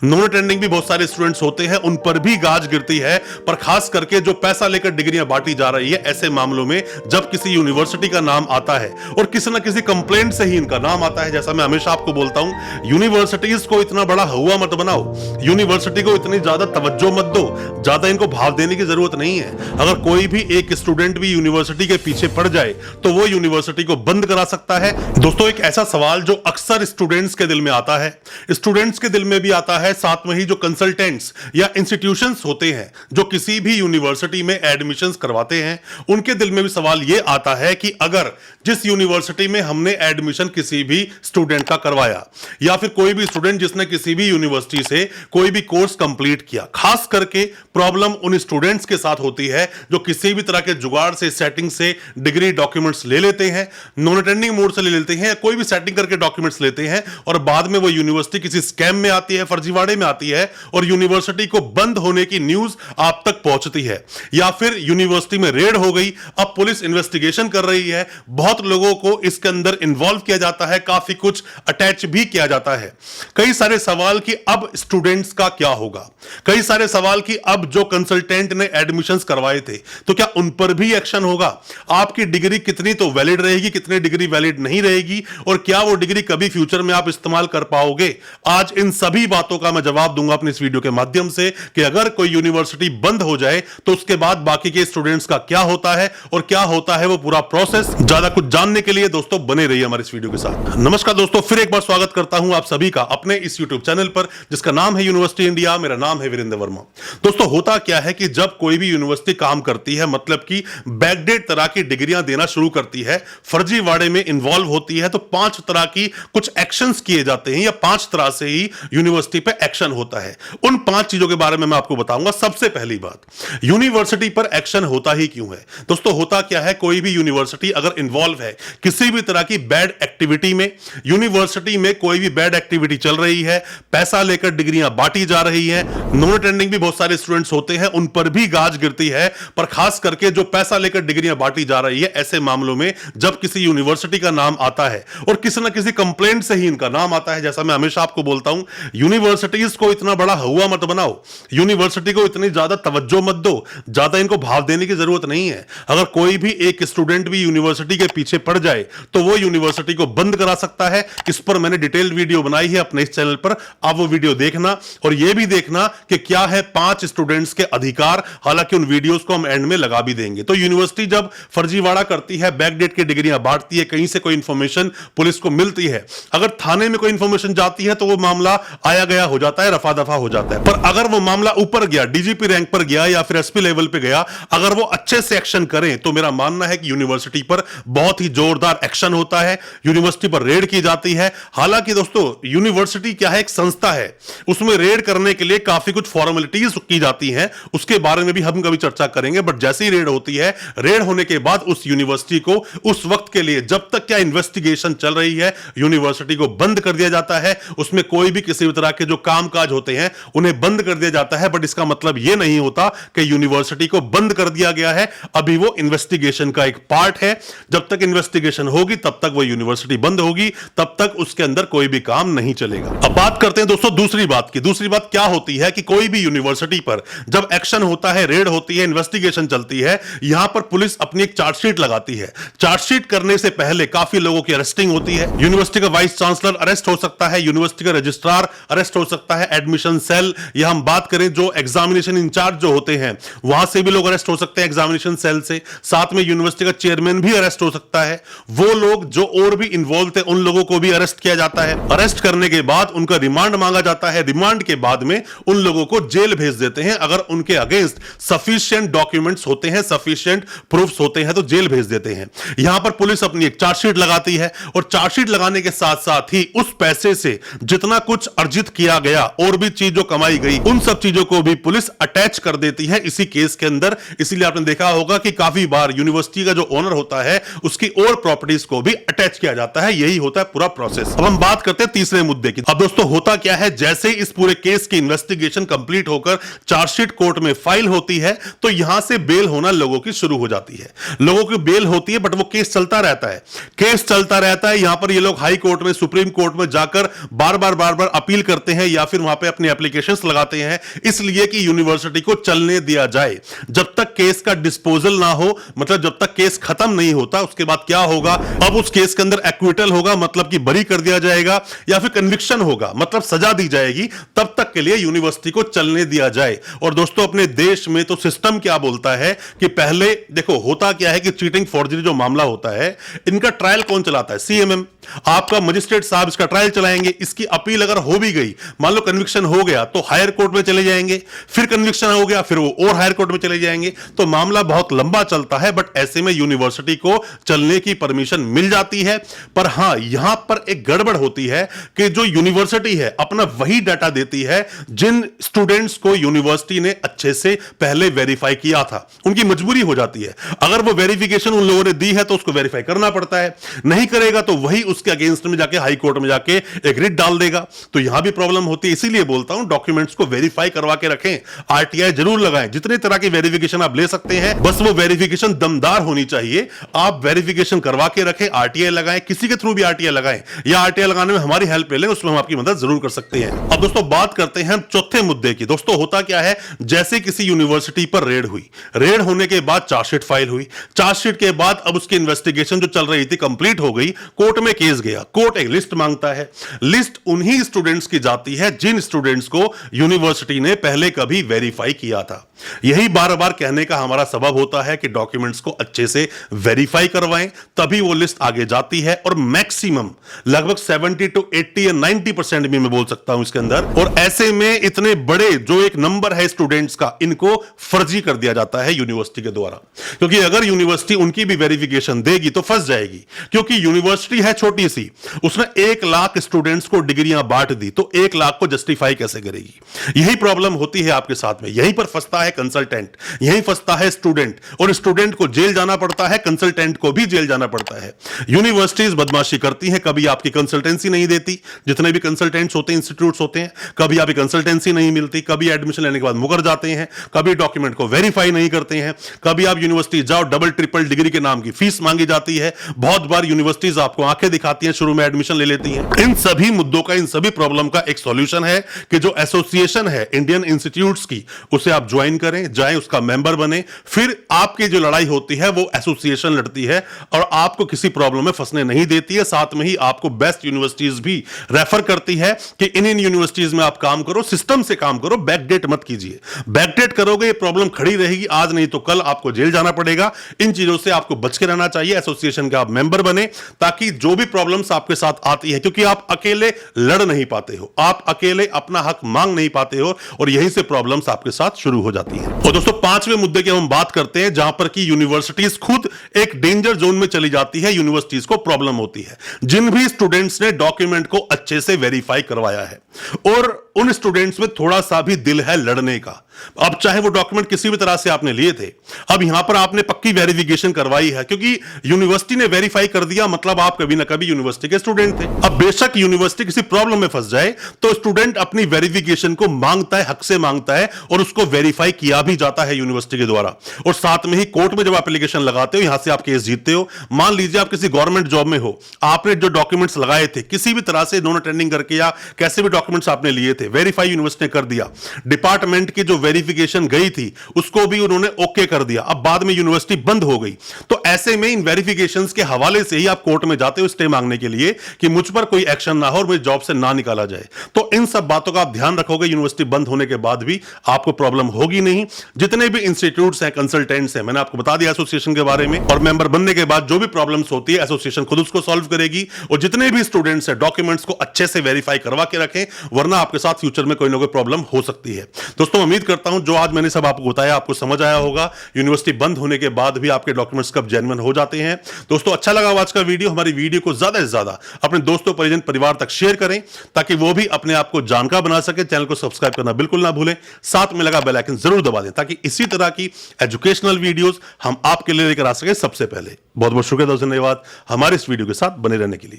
Non attending भी बहुत सारे स्टूडेंट्स होते हैं, उन पर भी गाज गिरती है। पर खास करके जो पैसा लेकर डिग्रियां बांटी जा रही है, ऐसे मामलों में जब किसी यूनिवर्सिटी का नाम आता है और किसी ना किसी कंप्लेंट से ही इनका नाम आता है, जैसा मैं हमेशा आपको बोलता हूं, यूनिवर्सिटीज को इतना बड़ा हुआ मत बनाओ, यूनिवर्सिटी को इतनी ज्यादा तवज्जो मत दो, ज्यादा इनको भाव देने की जरूरत नहीं है। अगर कोई भी एक स्टूडेंट भी यूनिवर्सिटी के पीछे पड़ जाए तो वो यूनिवर्सिटी को बंद करा सकता है। दोस्तों, एक ऐसा सवाल जो अक्सर स्टूडेंट्स के दिल में आता है, स्टूडेंट्स के दिल में भी आता है, साथ में ही जो कंसल्टेंट्स या इंस्टीट्यूशंस होते हैं जो किसी भी यूनिवर्सिटी में एडमिशंस करवाते हैं, उनके दिल में भी सवाल यह आता है कि अगर जिस यूनिवर्सिटी में हमने एडमिशन किसी भी स्टूडेंट का करवाया या फिर कोई भी स्टूडेंट जिसने किसी भी यूनिवर्सिटी से कोई भी कोर्स कंप्लीट किया, खास करके प्रॉब्लम उन स्टूडेंट्स के साथ होती है जो किसी भी तरह के जुगाड़ से, सेटिंग से डिग्री डॉक्यूमेंट्स ले लेते हैं, नॉन अटेंडिंग मोड से ले लेते हैं या कोई भी सेटिंग करके डॉक्यूमेंट्स लेते हैं और बाद में वो यूनिवर्सिटी किसी स्कैम में आती है, फर्जीवाड़े में आती है और यूनिवर्सिटी को बंद होने की न्यूज आप तक पहुंचती है। या फिर यूनिवर्सिटी में रेड हो गई, अब पुलिस इन्वेस्टिगेशन कर रही है, बहुत लोगों को इसके अंदर इन्वॉल्व किया जाता है, काफी कुछ अटैच भी किया जाता है। कई सारे सवाल कि अब स्टूडेंट्स का क्या होगा, कई सारे सवाल कि अब जो कंसल्टेंट ने एडमिशंस करवाए थे तो क्या उन पर भी एक्शन होगा, आपकी डिग्री कितनी तो वैलिड रहेगी, कितनी डिग्री वैलिड नहीं रहेगी और क्या वो डिग्री कभी फ्यूचर में आप इस्तेमाल कर पाओगे। आज इन सभी बातों का मैं जवाब दूंगा अपने इस वीडियो के माध्यम से कि अगर कोई यूनिवर्सिटी बंद हो जाए तो उसके बाद बाकी के स्टूडेंट्स का क्या होता है और क्या होता है वो पूरा प्रोसेस। ज्यादा कुछ जानने के लिए दोस्तों बने रहिए हमारे इस वीडियो के साथ। नमस्कार दोस्तों, फिर एक बार स्वागत करता हूं आप सभी का अपने इस यूट्यूब चैनल पर जिसका नाम है यूनिवर्सिटी इंडिया। मेरा नाम है वीरेंद्र वर्मा। दोस्तों, होता क्या है कि जब कोई भी यूनिवर्सिटी काम करती है, मतलब कि बैकडेट तरह की डिग्रियां देना शुरू करती है, फर्जीवाड़े में इन्वॉल्व होती है, तो 5 तरह की कुछ एक्शंस किए जाते हैं या 5 तरह से ही यूनिवर्सिटी पे एक्शन होता है। उन 5 चीजों के बारे में मैं आपको बताऊंगा। सबसे पहली बात, यूनिवर्सिटी पर एक्शन होता ही क्यों है। दोस्तों, होता क्या है, कोई भी यूनिवर्सिटी अगर इन्वॉल्व है किसी भी तरह की बैड एक्टिविटी में, यूनिवर्सिटी में कोई भी बैड एक्टिविटी चल रही है, पैसा लेकर डिग्रियां बांटी जा रही है, नॉन अटेंडिंग भी बहुत सारे स्टूडेंट्स होते हैं, उन पर भी गाज गिरती है। पर खास करके जो पैसा लेकर डिग्रियां बांटी जा रही है, ऐसे मामलों में जब किसी यूनिवर्सिटी का नाम आता है और किसी ना किसी कंप्लेंट से ही इनका नाम आता है, जैसा मैं हमेशा आपको बोलता हूं, यूनिवर्सिटीज को इतना बड़ा हुआ मत बनाओ, यूनिवर्सिटी को इतनी ज्यादा तवज्जो मत दो, ज्यादा इनको भाव देने की जरूरत नहीं है। अगर कोई भी एक स्टूडेंट भी यूनिवर्सिटी के पीछे पड़ जाए तो वो यूनिवर्सिटी को बंद करा सकता है। इस पर मैंने डिटेल वीडियो बनाई है अपने इस चैनल पर, आप वो वीडियो देखना और ये भी देखना कि क्या है 5 स्टूडेंट्स के अधिकार। हालांकि उन वीडियोस को हम एंड में लगा भी देंगे। तो यूनिवर्सिटी जब फर्जीवाड़ा करती है, बैकडेट की डिग्रियां बांटती है, कहीं से कोई इंफॉर्मेशन पुलिस को मिलती है, अगर थाने में कोई इंफॉर्मेशन जाती है तो वो मामला आया गया हो जाता है, रफा दफा हो जाता है। पर अगर वो मामला ऊपर गया, डीजीपी रैंक पर गया या फिर एसपी लेवल पे गया, अगर वो अच्छे से एक्शन करें तो मेरा मानना है कि यूनिवर्सिटी पर बहुत ही जोरदार एक्शन होता है, यूनिवर्सिटी पर रेड की जाती है। हालांकि दोस्तों, यूनिवर्सिटी क्या है, एक संस्था है, उसमें रेड करने के लिए काफी कुछ फॉर्मेलिटीज की जाती हैं, उसके बारे में भी हम कभी चर्चा करेंगे। बट जैसे ही रेड होती है, रेड होने के बाद उस यूनिवर्सिटी को उस वक्त के लिए, जब तक क्या इन्वेस्टिगेशन चल रही है, यूनिवर्सिटी को बंद कर दिया जाता है। उसमें कोई भी किसी भी तरह के जो कामकाज होते हैं उन्हें बंद कर दिया जाता है। बट इसका मतलब यह नहीं होता कि यूनिवर्सिटी को बंद कर दिया गया है, अभी वो इन्वेस्टिगेशन का एक पार्ट है। जब तक इन्वेस्टिगेशन होगी तब तक वो यूनिवर्सिटी बंद होगी, तब तक उसके अंदर कोई भी काम नहीं चलेगा। अब बात करते हैं दोस्तों दूसरी बात की। दूसरी बात क्या होती है कि कोई भी यूनिवर्सिटी पर जब एक्शन होता है, रेड होती है, इन्वेस्टिगेशन चलती है, यहां पर पुलिस अपनी एक चार्जशीट लगाती है। चार्जशीट करने से पहले काफी लोगों की अरेस्टिंग होती है। यूनिवर्सिटी का वाइस चांसलर अरेस्ट हो सकता है, यूनिवर्सिटी का रजिस्ट्रार अरेस्ट हो सकता है, एडमिशन सेल, या हम बात करें जो एग्जामिनेशन इंचार्ज जो होते हैं वहां से भी लोग अरेस्ट हो सकते हैं, एग्जामिनेशन सेल से। साथ में यूनिवर्सिटी का चेयरमैन भी अरेस्ट हो सकता है। वो लोग जो और भी इन्वॉल्व थे उन लोगों को भी अरेस्ट किया जाता है। अरेस्ट करने के बाद उनका रिमांड मांगा जाता है। रिमांड के बाद में उन लोगों को जेल भेज देते हैं। अगर उनके अगेंस्ट सफिशिएंट डॉक्यूमेंट्स होते हैं, सफिशिएंट प्रूफ्स होते हैं तो जेल भेज देते हैं। यहां पर पुलिस अपनी एक चार्जशीट लगाती है और चार्जशीट लगाने के साथ साथ ही उस पैसे से जितना कुछ अर्जित किया गया और भी चीज जो कमाई गई, उन सब चीजों को भी पुलिस अटैच कर देती है इसी केस के अंदर। इसीलिए आपने देखा होगा कि काफी बार यूनिवर्सिटी का जो ओनर होता है उसकी और प्रॉपर्टीज को भी अटैच किया जाता है। यही होता है पूरा प्रोसेस। अब हम बात करते हैं तीसरे मुद्दे की। अब दोस्तों, होता क्या है, जैसे इस पूरे केस की इन्वेस्टिगेशन कंप्लीट होकर चार्जशीट कोर्ट में फाइल होती है तो यहां से बेल होना लोगों की शुरू हो जाती है। लोगों की बेल होती है, बट वो केस चलता रहता है। केस चलता रहता है। यहां पर ये लोग हाई कोर्ट में, सुप्रीम कोर्ट में जाकर बार बार अपील करते हैं या फिर वहां पे अपनी एप्लीकेशंस लगाते हैं इसलिए कि यूनिवर्सिटी को चलने दिया जाए। जब तक केस का डिस्पोजल ना हो, मतलब जब तक केस खत्म नहीं होता, उसके बाद क्या होगा, अब उस केस के अंदर एक्विटल होगा, मतलब कि बरी कर दिया जाएगा, या फिर कन्विक्शन होगा, मतलब सजा दी जाएगी, तब तक के लिए यूनिवर्सिटी को चलने दिया जाए। और दोस्तों अपने देश में तो सिस्टम क्या बोलता है कि पहले देखो होता क्या है कि चीटिंग फॉर्जरी जो मामला होता है, इनका ट्रायल कौन चलाता है? सीएमएम। आपका मजिस्ट्रेट साहब इसका ट्रायल चलाएंगे, इसकी अपील अगर हो भी गई, मान लो कन्विक्शन हो गया, तो हायर कोर्ट में चले जाएंगे, फिर कन्विक्शन हो गया, फिर वो और हायर कोर्ट में चले जाएंगे, तो मामला बहुत लंबा चलता है। बट ऐसे में यूनिवर्सिटी को चलने की परमिशन मिल जाती है। पर हां, यहां पर एक गड़बड़ होती है कि जो यूनिवर्सिटी है अपना वही डाटा देती है जिन स्टूडेंट्स को यूनिवर्सिटी ने अच्छे से पहले वेरीफाई किया था। उनकी मजबूरी हो जाती है, अगर वो वेरिफिकेशन उन लोगों ने दी है तो उसको वेरीफाई करना पड़ता है, नहीं करेगा तो वही उसके अगेंस्ट में जाके हाई कोर्ट में जाके एक रिट डाल देगा। तो यहां भी प्रॉब्लम होती है। इसीलिए बोलता हूं डॉक्यूमेंट्स को वेरीफाई करवा के रखें, आरटीआई जरूर लगाएं। जितने तरह की वेरिफिकेशन आप ले सकते हैं, बस वो वेरिफिकेशन दमदार होनी चाहिए। आप वेरिफिकेशन करवा के रखें, आरटीआई लगाएं, किसी के थ्रू भी आरटीआई लगाएं, या आरटीआई लगाने में हमारी हेल्प ले लें, उसमें हम आपकी मदद जरूर कर सकते हैं। अब दोस्तों बात करते हैं हम चौथे मुद्दे की। दोस्तों होता क्या है, जैसे किसी यूनिवर्सिटी पर रेड हुई, रेड होने के बाद चार्जशीट फाइल हुई, चार्जशीट के बाद अब उसकी इन्वेस्टिगेशन जो चल रही थी कंप्लीट हो गई, कोर्ट में केस गया, कोर्ट एक लिस्ट मांगता है। लिस्ट उन्हीं स्टूडेंट्स की जाती है जिन स्टूडेंट्स को यूनिवर्सिटी ने पहले कभी वेरीफाई किया था। यही बार बार कहने का हमारा सबब होता है कि डॉक्यूमेंट्स को अच्छे से वेरीफाई करवाएं, तभी वो लिस्ट आगे जाती है। और मैक्सिमम लगभग 70 to 80 या 90% भी मैं बोल सकता हूं इसके अंदर। और ऐसे में इतने बड़े जो एक नंबर है स्टूडेंट्स का, इनको फर्जी कर दिया जाता है यूनिवर्सिटी के द्वारा, क्योंकि अगर यूनिवर्सिटी उनकी भी वेरिफिकेशन देगी तो फंस जाएगी। क्योंकि यूनिवर्सिटी है छोटी सी, उसने 1 लाख स्टूडेंट्स को डिग्रियां बांट दी, तो 1 लाख को जस्टिफाई कैसे करेगी? यही प्रॉब्लम होती है आपके साथ में। यहीं पर फंसता है कंसल्टेंट, यहीं फंसता है स्टूडेंट, और स्टूडेंट को जेल जाना पड़ता है, कंसल्टेंट को भी जेल जाना पड़ता है। यूनिवर्सिटीज बदमाशी करती हैं, कभी आपकी कंसल्टेंसी नहीं देती, जितने भी कंसल्टेंट्स होते हैं, इंस्टीट्यूट्स होते हैं, कभी आपकी कंसल्टेंसी नहीं मिलती, कभी एडमिशन लेने के बाद मुकर जाते हैं, कभी डॉक्यूमेंट को वेरीफाई नहीं करते हैं, कभी आप यूनिवर्सिटी जाओ, डबल ट्रिपल डिग्री के नाम की फीस मांगी जाती है। बहुत बार यूनिवर्सिटीज आपको आंखें दिखाती हैं, शुरू में एडमिशन ले लेती हैं। इन सभी मुद्दों का, इन सभी प्रॉब्लम का एक सॉल्यूशन है कि जो एसोसिएशन है इंडियन इंस्टीट्यूट्स की, उसे आप ज्वाइन करें, जाएं, उसका मेंबर बने। फिर आपकी जो लड़ाई होती है वो एसोसिएशन लड़ती है और आपको किसी प्रॉब्लम में फंसने नहीं देती है। साथ में ही आपको बेस्ट यूनिवर्सिटीज भी रेफर करती है कि इन यूनिवर्सिटीज में आप काम करो, सिस्टम से काम करो, बैकडेट मत कीजिए। बैकडेट करोगे ये प्रॉब्लम खड़ी रहेगी, आज नहीं तो कल आपको जेल जाना पड़ेगा। इन चीजों से आपको बच के रहना चाहिए। एसोसिएशन का आप मेंबर बने, ताकि जो भी प्रॉब्लम्स आपके साथ आती है, क्योंकि आप अकेले लड़ नहीं पाते हो, आप अकेले अपना हक मांग नहीं पाते हो, और यहीं से प्रॉब्लम्स आपके साथ शुरू हो जाती है। और दोस्तों 5वें मुद्दे की हम बात करते हैं, जहां पर की यूनिवर्सिटीज खुद एक डेंजर जोन में चली जाती है, यूनिवर्सिटीज को प्रॉब्लम होती है। जिन भी स्टूडेंट्स ने डॉक्यूमेंट को अच्छे से वेरीफाई करवाया है और उन स्टूडेंट्स में थोड़ा सा भी दिल है लड़ने का, अब चाहे वो डॉक्यूमेंट किसी भी तरह से आपने लिए थे, अब यहां पर आपने पक्की वेरिफिकेशन करवाई है, क्योंकि यूनिवर्सिटी ने वेरीफाई कर दिया, मतलब आप कभी ना कभी यूनिवर्सिटी के स्टूडेंट थे। अब बेशक यूनिवर्सिटी किसी प्रॉब्लम में फंस जाए तो स्टूडेंट अपनी वेरिफिकेशन को मांगता है, हक से मांगता है, और उसको वेरीफाई किया भी जाता है यूनिवर्सिटी के द्वारा। और साथ में ही कोर्ट में जब एप्लीकेशन लगाते हो, यहां से आप केस जीतते हो। मान लीजिए आप किसी गवर्नमेंट जॉब में हो, आपने जो डॉक्यूमेंट्स लगाए थे किसी भी तरह से, नॉन अटेंडिंग करके या कैसे भी डॉक्यूमेंट्स आपने लिए थे, वेरीफाई यूनिवर्सिटी ने कर दिया, डिपार्टमेंट की जो वेरिफिकेशन गई थी उसको भी उन्होंने ओके कर दिया, अब बाद में यूनिवर्सिटी बंद हो गई। तो ऐसे में इन वेरिफिकेशंस के हवाले से ही आप कोर्ट में जाते हो स्टे मांगने के लिए कि मुझ पर कोई एक्शन ना हो और मुझे जॉब से ना निकाला जाए। तो इन सब बातों का आप ध्यान रखोगे, यूनिवर्सिटी बंद होने के बाद भी आपको प्रॉब्लम होगी नहीं। जितने भी इंस्टीट्यूट्स हैं, कंसल्टेंट्स हैं, मैंने आपको बता दिया एसोसिएशन के बारे में, और मेंबर बनने के बाद जो भी प्रॉब्लम्स होती है एसोसिएशन खुद उसको सॉल्व करेगी। और जितने भी स्टूडेंट्स हैं डॉक्यूमेंट्स को अच्छे से वेरीफाई करवा के रखें, वरना आपके साथ फ्यूचर में कोई ना कोई प्रॉब्लम हो सकती है। दोस्तों उम्मीद करता हूं जो आज मैंने सब आपको बताया आपको समझ आया होगा। यूनिवर्सिटी बंद होने के बाद भी आपके डॉक्यूमेंट्स कब जेन्युइन हो जाते हैं। दोस्तों अच्छा लगा आज का वीडियो, हमारी वीडियो को ज्यादा से ज्यादा अपने दोस्तों, परिजन, परिवार तक शेयर करें, ताकि वो भी अपने आप को जानकार बना सके। चैनल को सब्सक्राइब करना बिल्कुल ना भूलें, साथ में लगा बेल आइकन जरूर दबा दें, ताकि इसी तरह की एजुकेशनल वीडियोस हम आपके लिए लेकर आ सके सबसे पहले। बहुत बहुत शुक्रिया दोस्तों, धन्यवाद हमारे इस वीडियो के साथ बने रहने के लिए।